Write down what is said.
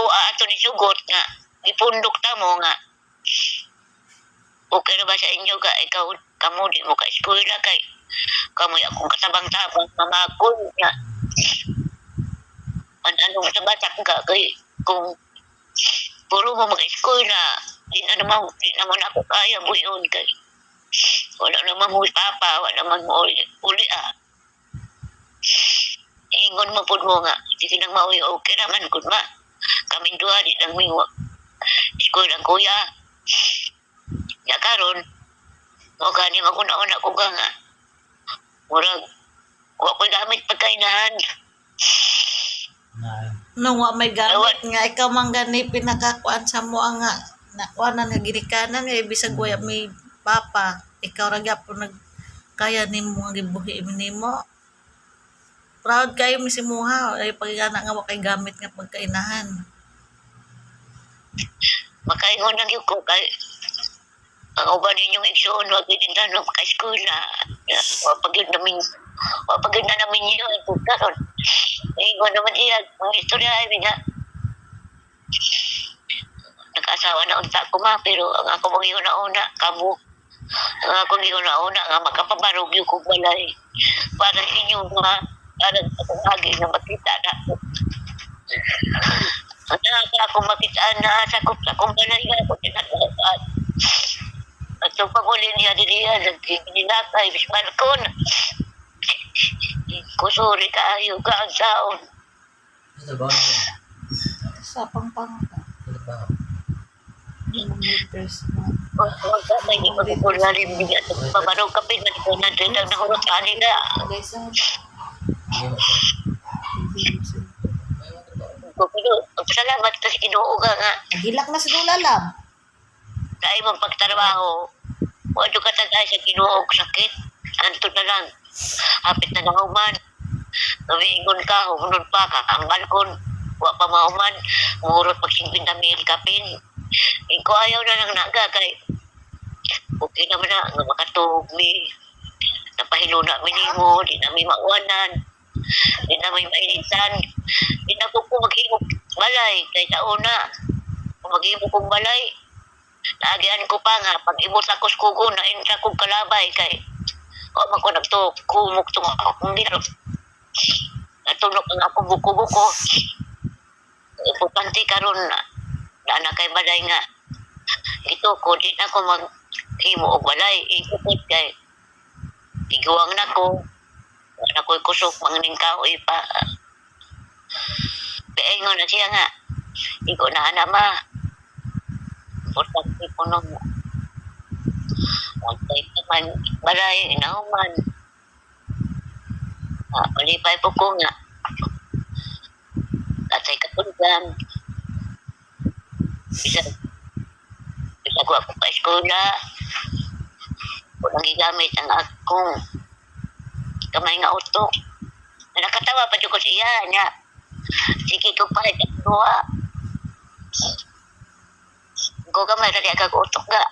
ato ni sugot nga ipundok ta mo nga okay na ba sa inyo ka ikaw kamo di mo ka eskwela kay kamo akong katabang-tabang mamakon nga anong sabatak ka kay kung puro mo mag-eskwela di naman ako kaya buyon kay wala naman mo papa wala naman mo uli ingon mo po mo nga hindi nang mauwi okay naman kun ma kaming duha di lang miwa eskwela kuya ya karon mo gani maguna-una ko nga murag wa ko gamit pagkainahan nung wa may gamit nga ikaw man gani pinakakuan sa mo nga nakuanan nga ginikanan nga bisag waya may papa ikaw ra gyapon nag kaya nimo nga gibuhi nimo proud kayo misimuha ay pagigana nga wa kay gamit nga pagkainahan makaingon lang yung ko kay ang uban ninyong igsoon wag din tanong ka eskwela wapagid na namin yun karon ingon naman iya ang istorya ay nga nag-asawa na unta ko ma pero ang ako mong una kamo ang ako mong una nga makapabarog yung kong balay para sa inyo mga para sa agi na makita na ako makita na sakop sa kong balay nga ako tinatawag at yung pag-uli niya dilihan nagkikinilakay bis balkon kusuri kaayo ka ang saon sa pangpang huwag ka may di magpulalim niya pabarog kapit na ito natin ang nahurot kanina salamat kasi Ginoo ka nga gilak na sa dulalab dahil mong pagtrabaho wala ka tagay sa Ginoo sakit anto na lang hapit na nanguman namingon ka humunod pa ka ang balkon wa pa mauman murot pag 50 mil kapin ko ayaw na lang naga kay okay naman na nga makatug mi napahiluna minimo di na may mauwanan di na may mainitan di na ko maghimog balay kay tauna kung maghimog kong balay laagian ko pa nga pag imot ako sa kugo na insa kong kalabay kay o man ko nagto kumok tong akong dito natunok ang akong buko-buko importante karon na kay balay nga ito ko di na ko maghimo og balay ikupit kay tiguang na ko na ko'y kusok mangning kahoy pa kaingon na siya nga iko na ma importante ko nung antay naman balay inahuman malipay po ko nga atay katulgan bisa ko ako pa eskola walang gigamit ang akong kamay nga utok nakatawa pa ko siya niya sige ko pa ikaw ko kamay tadi agak utok ga